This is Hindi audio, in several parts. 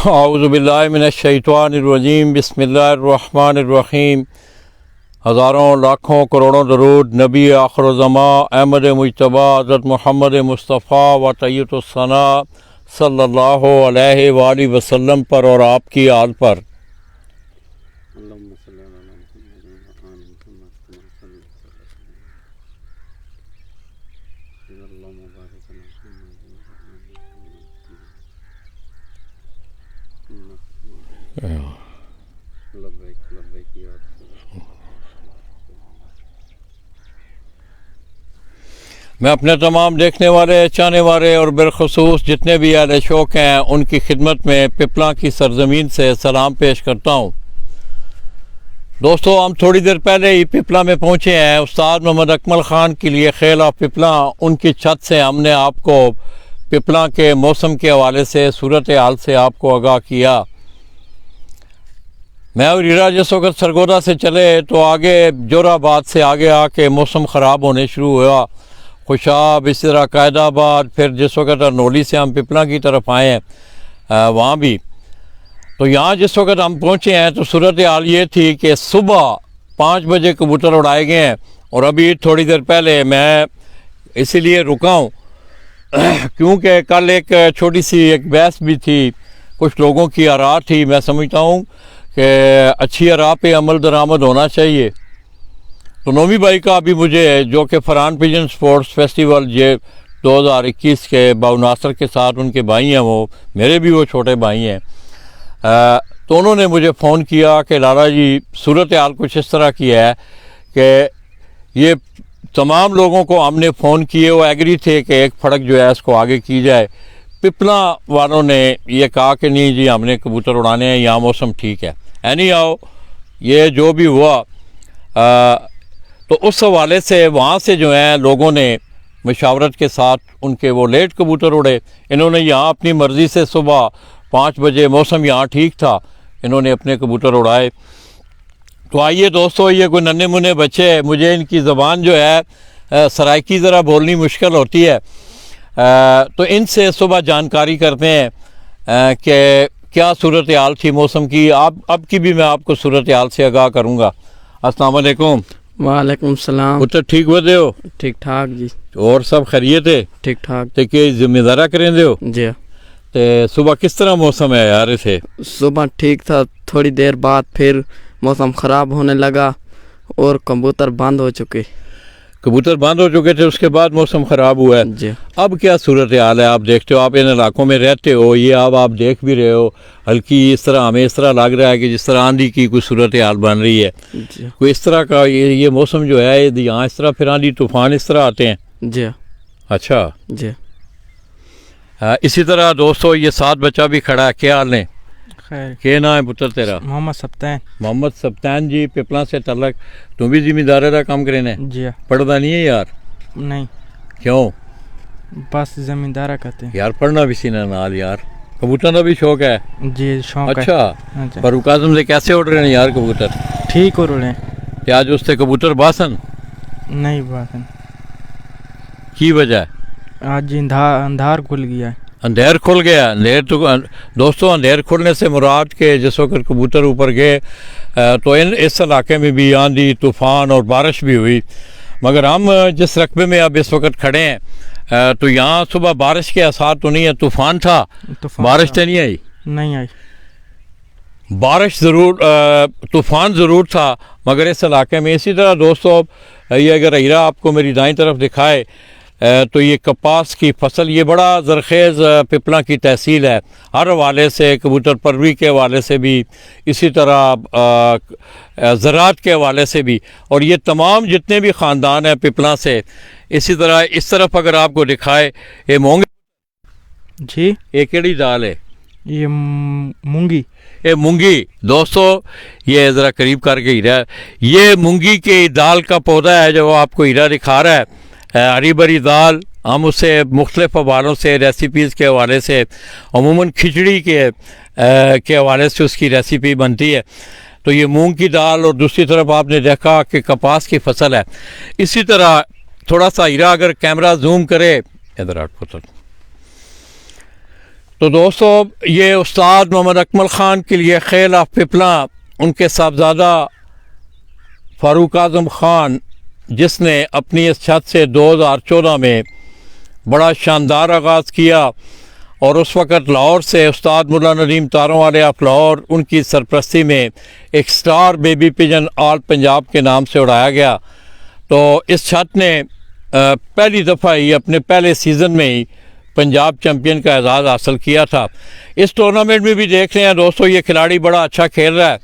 औज़ुबिल्लाहि मिनश्शैतानिर्रजीम बिस्मिल्लाहिर्रहमानिर्रहीम। हज़ारों लाखों करोड़ों दरूद नबी आखिरुज़्ज़मा अहमद मुज्तबा हज़रत मोहम्मद मुस्तफ़ा व तय्यबुस्सना सल्लल्लाहु अलैहि वालैहि वसल्लम पर और आपकी आल पर। मैं अपने तमाम देखने वाले, चाहने वाले और बिलखुसूस जितने भी अहले शौक़ हैं उनकी खिदमत में पिपला की सरज़मीन से सलाम पेश करता हूँ। दोस्तों, हम थोड़ी देर पहले ही पिपला में पहुँचे हैं। उस्ताद मोहम्मद अकमल ख़ान के लिए खेल ऑफ पिपला, उनकी छत से हमने आपको पिपला के मौसम के हवाले से, सूरत हाल से आपको आगाह किया। मैं और हीरा जिस वक्त सरगोदा से चले तो आगे जोराबाद से आगे आके मौसम ख़राब होने शुरू हुआ। खुशाब, इस तरह कायदाबाद, फिर जिस वक्त अरनोली से हम पिपला की तरफ आए हैं वहाँ भी। तो यहाँ जिस वक्त हम पहुँचे हैं तो सूरत हाल ये थी कि सुबह 5 बजे कबूतर उड़ाए गए हैं और अभी थोड़ी देर पहले मैं इसीलिए रुका हूँ क्योंकि कल एक छोटी सी एक बहस भी थी, कुछ लोगों की आरा थी। मैं समझता हूँ कि अच्छी आरा पे अमल दरामद होना चाहिए। तो नोमी भाई का अभी मुझे, जो कि फरहान पिजन स्पोर्ट्स फेस्टिवल ये 2021 के बाउनासर के साथ उनके भाई हैं, वो मेरे भी वो छोटे भाई हैं, तो उन्होंने मुझे फ़ोन किया कि लाला जी सूरत हाल कुछ इस तरह की है कि ये तमाम लोगों को हमने फ़ोन किए, वो एग्री थे कि एक फड़क जो है इसको आगे की जाए। पिपला वालों ने ये कहा कि नहीं जी, हमने कबूतर उड़ाने हैं, यहाँ मौसम ठीक है। एनी आओ, ये जो भी हुआ तो उस हवाले से वहाँ से जो है लोगों ने मशावरत के साथ उनके वो लेट कबूतर उड़े। इन्होंने यहाँ अपनी मर्ज़ी से सुबह 5 बजे, मौसम यहाँ ठीक था, इन्होंने अपने कबूतर उड़ाए। तो आइए दोस्तों, ये कोई नन्हे मुन्ने बच्चे हैं, मुझे इनकी ज़बान जो है सराइकी ज़रा बोलनी मुश्किल होती है, तो इनसे सुबह जानकारी करते हैं कि क्या सूरत हाल थी मौसम की। अब की भी मैं आपको सूरत हाल से आगाह करूँगा। अस्सलाम वालेकुम। वालेकुम सलाम। पुत्र ठीक बदे हो? ठीक ठाक जी। और सब खैरियत है? ठीक ठाक। ते के जिम्मेदारा करें दो जी। ते सुबह किस तरह मौसम है यार? इसे सुबह ठीक था, थोड़ी देर बाद फिर मौसम ख़राब होने लगा और कबूतर बंद हो चुके। कबूतर बंद हो चुके थे, उसके बाद मौसम ख़राब हुआ है जी। अब क्या सूरत हाल है? आप देखते हो, आप इन इलाकों में रहते हो, ये अब आप देख भी रहे हो, हल्की इस तरह हमें इस तरह लग रहा है कि जिस तरह आंधी की कोई सूरत हाल बन रही है जी। कोई इस तरह का ये मौसम जो है, यहाँ इस तरह फिर आंधी तूफान इस तरह आते हैं जी। अच्छा जी। इसी तरह दोस्तों ये साथ बच्चा भी खड़ा है, क्या हाल है? क्या नाम है पुत्र तेरा? मोहम्मद सप्तान। मोहम्मद सप्तान जी, पिपला से तलक। तुम भी जिम्मेदार का काम करें जी। पढ़ता नहीं है यार? नहीं। क्यों? बस जिम्मेदारा करते हैं यार, पढ़ना भी सीना नाल यार, कबूतर का भी शौक है? जी, शौक अच्छा है। पर काज़म से कैसे उड़ रहे हैं यार कबूतर? ठीक हो रहे। क्या आज उससे कबूतर बासन नहीं बासन की वजह है? आज अंधार खुल गया है। अंधेर खुल गया? अंधेर तो दोस्तों, अंधेर खुलने से मुराद के जिस वक्त कबूतर ऊपर गए तो इस इलाके में भी आंधी तूफ़ान और बारिश भी हुई, मगर हम जिस रकबे में अब इस वक्त खड़े हैं तो यहाँ सुबह बारिश के आसार तो नहीं है। तूफ़ान था, बारिश तो नहीं आई? नहीं आई। बारिश ज़रूर, तूफ़ान ज़रूर था मगर इस इलाके में। इसी तरह दोस्तों, ये अगर हीरा आपको मेरी दाईं तरफ दिखाए तो ये कपास की फसल, ये बड़ा ज़रखेज़ पिपला की तहसील है हर हवाले से, कबूतर परवरी के हवाले से भी, इसी तरह ज़राअत के हवाले से भी, और ये तमाम जितने भी ख़ानदान हैं पिपला से। इसी तरह इस तरफ अगर आपको दिखाए, ये मूंगी जी, ये केड़ी दाल है? ये मूंगी। ये मूंगी दोस्तों, ये ज़रा करीब करके हीरा, ये मूंगी की दाल का पौधा है जो आपको हीरा दिखा रहा है। हरी भरी दाल, हम उससे मुख्तलिफ़ हवालों से, रेसिपीज़ के हवाले से, अमूमन खिचड़ी के हवाले से उसकी रेसिपी बनती है। तो ये मूंग की दाल, और दूसरी तरफ आपने देखा कि कपास की फसल है। इसी तरह थोड़ा सा हीरा अगर कैमरा जूम करे, इधर आठ पुत्र, तो दोस्तों, ये उस्ताद मोहम्मद अकमल ख़ान के लिए खेल ऑफ पिपला, उनके साहबजादा फ़ारूक आज़म ख़ान, जिसने अपनी इस छत से 2014 में बड़ा शानदार आगाज़ किया और उस वक़्त लाहौर से उस्ताद मुल्ला नदीम तारों वाले ऑफ लाहौर, उनकी सरपरस्ती में एक star baby pigeon all Punjab के नाम से उड़ाया गया। तो इस छत ने पहली दफ़ा ही अपने पहले सीज़न में ही पंजाब चैम्पियन का एजाज़ हासिल किया था। इस टूर्नामेंट में भी देख रहे हैं दोस्तों, ये खिलाड़ी बड़ा अच्छा खेल रहा है।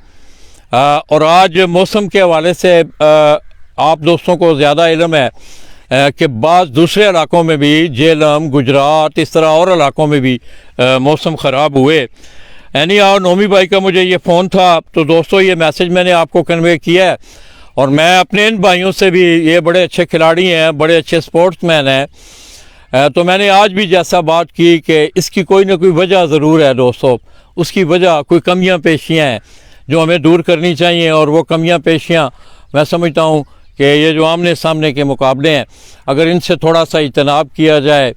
और आज मौसम के हवाले से आप दोस्तों को ज़्यादा इल्म है कि बाज़ दूसरे इलाकों में भी, जेलम, गुजरात, इस तरह और इलाकों में भी मौसम ख़राब हुए। यानी और नोमी भाई का मुझे ये फ़ोन था, तो दोस्तों ये मैसेज मैंने आपको कन्वे किया है। और मैं अपने इन भाइयों से भी, ये बड़े अच्छे खिलाड़ी हैं, बड़े अच्छे स्पोर्ट्समैन हैं, तो मैंने आज भी जैसा बात की कि इसकी कोई ना कोई वजह ज़रूर है दोस्तों। उसकी वजह कोई कमियां पेशियां हैं जो हमें दूर करनी चाहिए। और वो कमियां पेशियां मैं समझता हूँ कि ये जो आमने सामने के मुकाबले हैं, अगर इनसे थोड़ा सा इजतनाब किया जाए,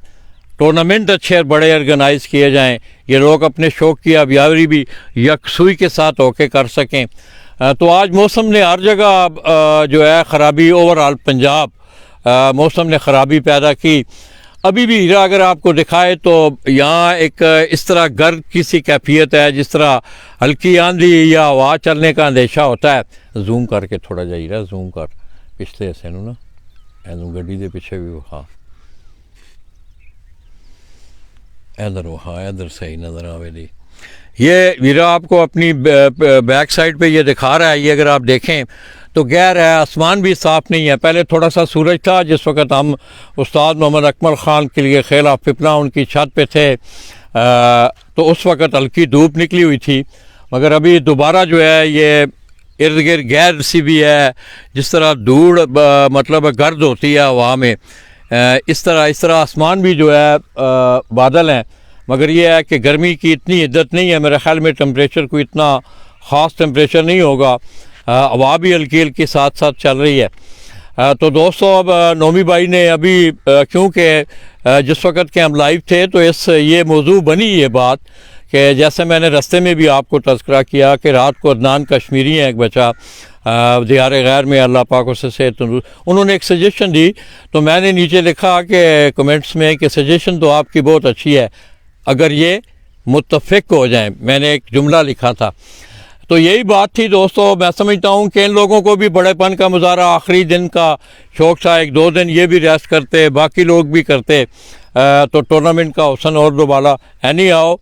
टूर्नामेंट अच्छे और बड़े ऑर्गेनाइज़ किए जाएँ, ये लोग अपने शौक़ की आबियारी भी यकसुई के साथ होके कर सकें। तो आज मौसम ने हर जगह जो है ख़राबी, ओवरऑल पंजाब मौसम ने ख़राबी पैदा की। अभी भी हीरा अगर आपको दिखाए तो यहाँ एक इस तरह गर्द की सी कैफियत है, जिस तरह हल्की आंधी या हवा चलने का अंदेशा होता है। जूम करके थोड़ा जा हीरा, जूम कर पिछले हिस्से ना, एनू गड्डी के पिछे भी वहा, इधर वहा, इधर सही नज़र आवेगी। ये वीरा आपको अपनी बैक साइड पे ये दिखा रहा है। ये अगर आप देखें तो गैर है, आसमान भी साफ़ नहीं है। पहले थोड़ा सा सूरज था जिस वक़्त हम उस्ताद मोहम्मद अकमल ख़ान के लिए खेल ऑफ पिपला उनकी छत पे थे, तो उस वक़्त हल्की धूप निकली हुई थी। मगर अभी दोबारा जो है ये इर्द गिर्द गैर सी भी है, जिस तरह धूड़ मतलब गर्द होती है हवा में, इस तरह आसमान भी जो है बादल हैं। मगर ये है कि गर्मी की इतनी इद्दत नहीं है। मेरे ख्याल में टेम्परेचर कोई इतना ख़ास टेम्परेचर नहीं होगा। हवा भी हल्की हल्की साथ साथ चल रही है। तो दोस्तों, अब नोमी भाई ने अभी क्योंकि जिस वक़्त के हम लाइव थे तो ये मौजू बनी ये बात कि जैसे मैंने रास्ते में भी आपको तज़किरा किया कि रात को अदनान कश्मीरी हैं, एक बच्चा दियार गैर में, अल्लाह पाक उसे सेहत तंदुरुस्त, उन्होंने एक सजेशन दी। तो मैंने नीचे लिखा कि कमेंट्स में कि सजेशन तो आपकी बहुत अच्छी है, अगर ये मुत्तफ़िक हो जाए। मैंने एक जुमला लिखा था, तो यही बात थी दोस्तों। मैं समझता हूँ कि इन लोगों को भी बड़ेपन का मुजाहरा, आखिरी दिन का शौक़ था, 1-2 दिन ये भी रेस्ट करते, बाकी लोग भी करते, तो टूर्नामेंट का हुसन और दोबारा एनी आओ,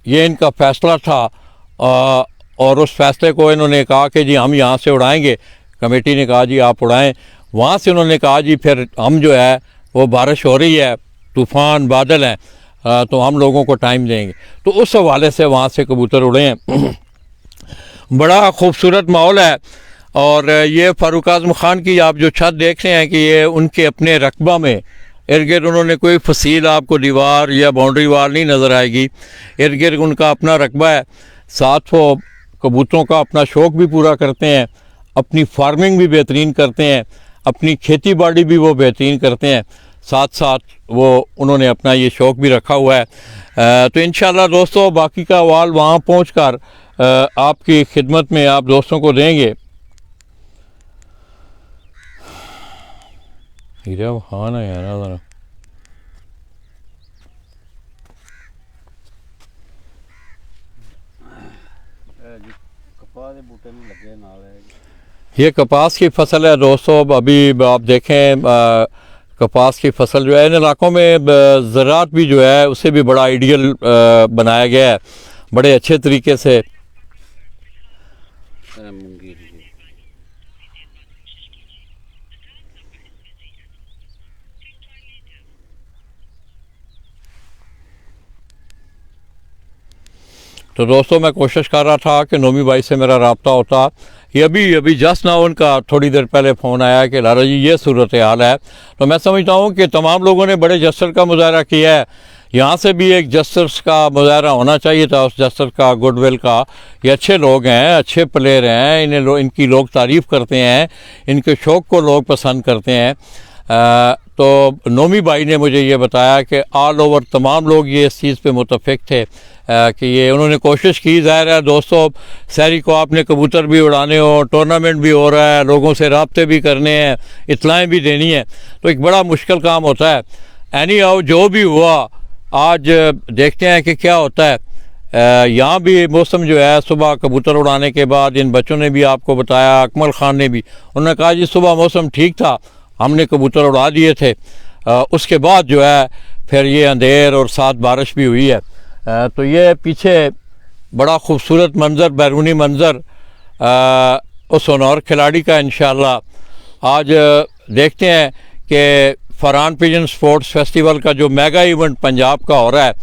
ये इनका फ़ैसला था। और उस फैसले को इन्होंने कहा कि जी हम यहाँ से उड़ाएंगे। कमेटी ने कहा जी आप उड़ाएं। वहाँ से उन्होंने कहा जी फिर हम जो है वो बारिश हो रही है, तूफ़ान बादल हैं, तो हम लोगों को टाइम देंगे। तो उस हवाले से वहाँ से कबूतर उड़े हैं। बड़ा खूबसूरत माहौल है। और ये फ़ारूक आज़म ख़ान की आप जो छत देख रहे हैं कि ये उनके अपने रकबा में इर्द गिर्द उन्होंने कोई फसील आपको दीवार या बाउंड्री वाल नहीं नज़र आएगी। इर्द गिर्द उनका अपना रकबा है। साथ वो कबूतरों का अपना शौक़ भी पूरा करते हैं, अपनी फार्मिंग भी बेहतरीन करते हैं, अपनी खेती बाड़ी भी वो बेहतरीन करते हैं। साथ साथ वो उन्होंने अपना ये शौक़ भी रखा हुआ है। तो इंशाअल्लाह दोस्तों बाकी का अहवाल वहाँ पहुँच कर आपकी खिदमत में आप दोस्तों को देंगे। हाँ ना यार ज़रा ये कपास की फसल है दोस्तों। अभी आप देखें कपास की फसल जो है इन इलाकों में ज़राअत भी जो है उसे भी बड़ा आइडियल बनाया गया है, बड़े अच्छे तरीके से। तो दोस्तों मैं कोशिश कर रहा था कि नोमी भाई से मेरा रब्ता होता। ये अभी जस्ट ना उनका थोड़ी देर पहले फ़ोन आया कि लाला जी ये सूरत हाल है। तो मैं समझता हूँ कि तमाम लोगों ने बड़े जस्टर का मुजाहरा किया है। यहाँ से भी एक जस्टर्स का मुजाहरा होना चाहिए था, उस जस्टर का, गुडविल का। ये अच्छे लोग हैं, अच्छे प्लेयर हैं, इनकी लोग तारीफ़ करते हैं, इनके शौक़ को लोग पसंद करते हैं। तो नोमी भाई ने मुझे ये बताया कि ऑल ओवर तमाम लोग ये इस चीज़ पे मुतफिक थे कि ये उन्होंने कोशिश की। ज़ाहिर है दोस्तों, सहरी को आपने कबूतर भी उड़ाने हो, टूर्नामेंट भी हो रहा है, लोगों से रब्ते भी करने हैं, इतलाएँ भी देनी है, तो एक बड़ा मुश्किल काम होता है। एनी हाउ जो भी हुआ, आज देखते हैं कि क्या होता है। यहाँ भी मौसम जो है, सुबह कबूतर उड़ाने के बाद इन बच्चों ने भी आपको बताया, अकमल ख़ान ने भी, उन्होंने कहा जी सुबह मौसम ठीक था, हमने कबूतर उड़ा दिए थे। उसके बाद जो है फिर ये अंधेर और साथ बारिश भी हुई है। तो ये पीछे बड़ा खूबसूरत मंज़र, बैरूनी मंज़र उस सोनार खिलाड़ी का इंशाअल्लाह आज देखते हैं कि फरहान पिजन स्पोर्ट्स फेस्टिवल का जो मेगा इवेंट पंजाब का हो रहा है,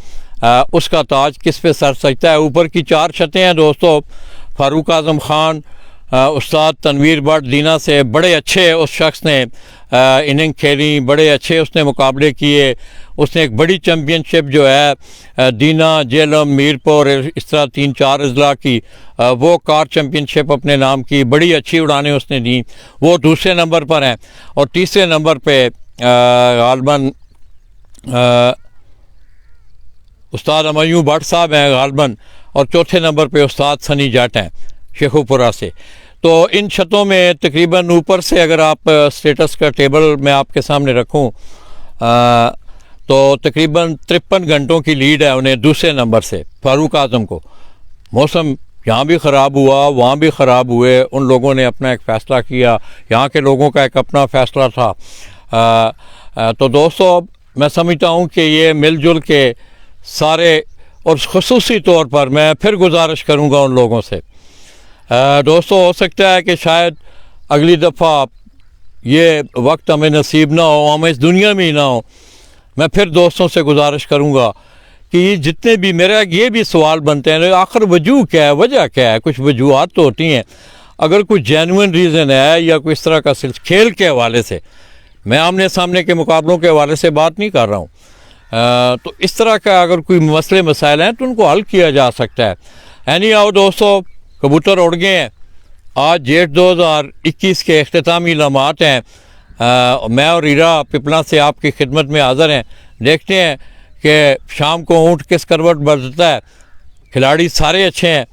उसका ताज किस पे सर सजता है। ऊपर की 4 छतें हैं दोस्तों। फ़ारूक आज़म ख़ान, उस्ताद तनवीर भट्ट दीना से, बड़े अच्छे उस शख्स ने इनिंग खेली, बड़े अच्छे उसने मुकाबले किए। उसने एक बड़ी चैम्पियनशिप जो है दीना, जेलम, मीरपुर, इस तरह 3-4 अजला की वो कार चैम्पियनशिप अपने नाम की, बड़ी अच्छी उड़ानें उसने दी। वो दूसरे नंबर पर हैं और तीसरे नंबर पे गालबन उस्ताद अमयूं भट्ट साहब हैं गालबन, और चौथे नंबर पे उस्ताद सनी जाट हैं शेखुपुरा से। तो इन छतों में तकरीबन ऊपर से अगर आप स्टेटस का टेबल मैं आपके सामने रखूं तो तकरीबन 53 घंटों की लीड है उन्हें दूसरे नंबर से, फ़ारूक आज़म को। मौसम यहाँ भी ख़राब हुआ, वहाँ भी ख़राब हुए, उन लोगों ने अपना एक फ़ैसला किया, यहाँ के लोगों का एक अपना फ़ैसला था। तो दोस्तों मैं समझता हूँ कि ये मिलजुल के सारे, और ख़ुसूसी तौर पर मैं फिर गुजारिश करूँगा उन लोगों से, दोस्तों हो सकता है कि शायद अगली दफ़ा ये वक्त हमें नसीब ना हो, हम इस दुनिया में ही ना हो। मैं फिर दोस्तों से गुजारिश करूँगा कि ये जितने भी, मेरा ये भी सवाल बनते हैं आखिर वजूह क्या है, वजह क्या है। कुछ वजूहत तो होती हैं, अगर कोई जेन्युइन रीज़न है या कोई इस तरह का खेल के हवाले से, मैं आमने सामने के मुकाबलों के हवाले से बात नहीं कर रहा हूँ, तो इस तरह का अगर कोई मसले मसाइल हैं तो उनको हल किया जा सकता है। एनी हाउ दोस्तों, कबूतर उड़ गए हैं। आज जेठ 2021 के अख्तामी लम्हात हैं। मैं और हीरा पिपला से आपकी खिदमत में हाज़िर हैं। देखते हैं कि शाम को ऊँट किस करवट बदलता है। खिलाड़ी सारे अच्छे हैं।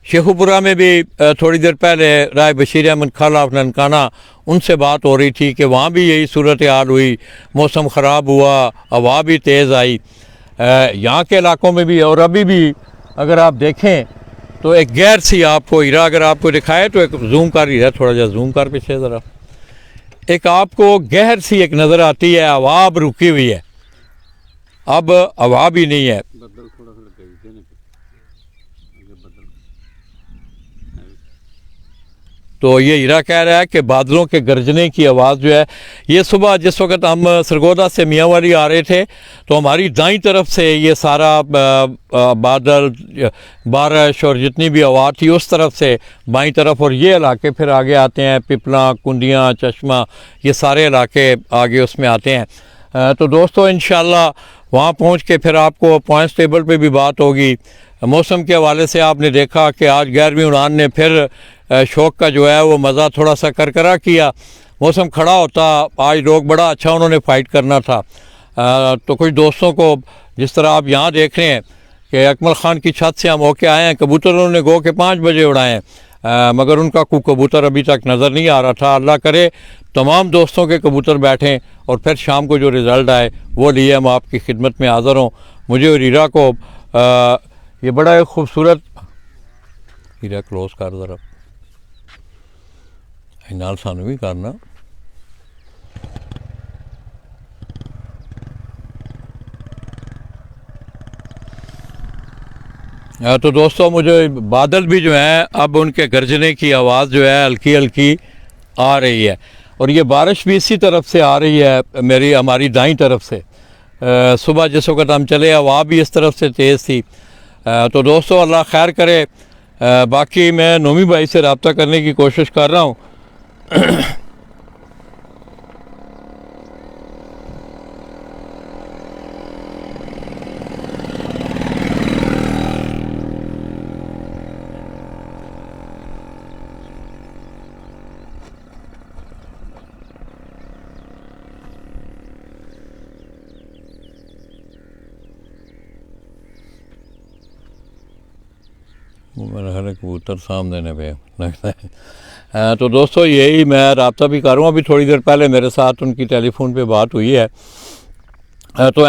शेखुपुरा में भी थोड़ी देर पहले राय बशीर अहमद खाला ननकाना, उनसे बात हो रही थी कि वहाँ भी यही सूरत हाल हुई, मौसम ख़राब हुआ, हवा भी तेज़ आई। यहाँ के इलाकों में भी, और अभी भी अगर आप देखें तो एक गैर सी आपको, हीरा अगर आपको दिखाए तो एक जूम कर, हीरा थोड़ा सा जूम कर पीछे ज़रा, एक आपको गहर सी एक नज़र आती है। हवा अब रुकी हुई है, अब हवा भी नहीं है। तो ये हीरा कह रहा है कि बादलों के गरजने की आवाज़ जो है, ये सुबह जिस वक्त हम सरगोदा से मियांवाली आ रहे थे तो हमारी दाईं तरफ से ये सारा बादल, बारिश और जितनी भी हवा थी उस तरफ से बाईं तरफ, और ये इलाके फिर आगे आते हैं, पिपला, कुंडियाँ, चश्मा, ये सारे इलाके आगे उसमें आते हैं। तो दोस्तों इंशाल्लाह वहाँ पहुँच के फिर आपको पॉइंट्स टेबल पे भी बात होगी। मौसम के हवाले से आपने देखा कि आज 11वीं उड़ान ने फिर शौक का जो है वो मज़ा थोड़ा सा करकरा किया। मौसम खड़ा होता, आज लोग बड़ा अच्छा उन्होंने फ़ाइट करना था। तो कुछ दोस्तों को, जिस तरह आप यहाँ देख रहे हैं कि अकमल ख़ान की छत से हम होके आए हैं, कबूतर उन्होंने गो के 5 बजे उड़ाए हैं, मगर उनका कोई कबूतर अभी तक नज़र नहीं आ रहा था। अल्लाह करे तमाम दोस्तों के कबूतर बैठें और फिर शाम को जो रिज़ल्ट आए वो लिए हम आपकी खिदमत में हाज़िर हों। मुझे और हीरा को ये बड़ा एक खूबसूरत, हीरा क्लोज कर ज़रा, नाल सानू भी करना। तो दोस्तों मुझे बादल भी जो हैं अब उनके गरजने की आवाज़ जो है हल्की हल्की आ रही है, और ये बारिश भी इसी तरफ से आ रही है, हमारी दाईं तरफ से। सुबह जिस वक्त हम चले हवा भी इस तरफ से तेज़ थी। तो दोस्तों अल्लाह खैर करे। बाकी मैं नोमी भाई से रब्ता करने की कोशिश कर रहा हूँ। वो मेरा ख्याल है कबूतर सामने ने पे लगता है। तो दोस्तों यही मैं रब्ता भी कर रहा हूँ। अभी थोड़ी देर पहले मेरे साथ उनकी टेलीफोन पे बात हुई है। तो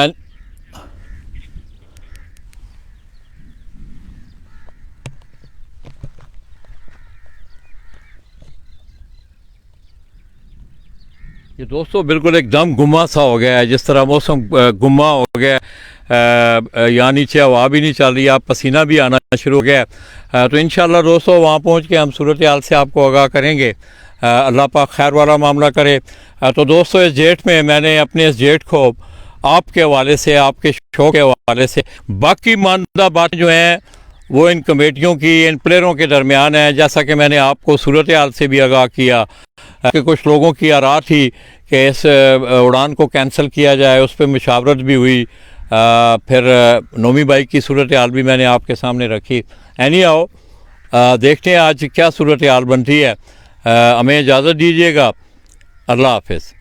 ये दोस्तों बिल्कुल एकदम गुम्मा सा हो गया है, जिस तरह मौसम गुम्मा हो गया है, यहाँ नीचे हवा भी नहीं चल रही है, पसीना भी आना शुरू हो गया है। तो इंशाल्लाह दोस्तों वहाँ पहुँच के हम सूरत हाल से आपको आगाह करेंगे। अल्लाह पाक खैर वाला मामला करे। तो दोस्तों इस जेट में मैंने अपने इस जेट को आपके हवाले से, आपके शो के हवाले से, बाकी मानदा बातें जो हैं वो इन कमेटियों की, इन प्लेयरों के दरमियान है। जैसा कि मैंने आपको सूरत हाल से भी आगाह किया कि कुछ लोगों की आरा थी कि इस उड़ान को कैंसिल किया जाए, उस पर मुशावरत भी हुई। फिर नोमी भाई की सूरत हाल भी मैंने आपके सामने रखी। एनी आओ देखते हैं आज क्या सूरत हाल बनती है। हमें इजाज़त दीजिएगा। अल्लाह हाफिज़।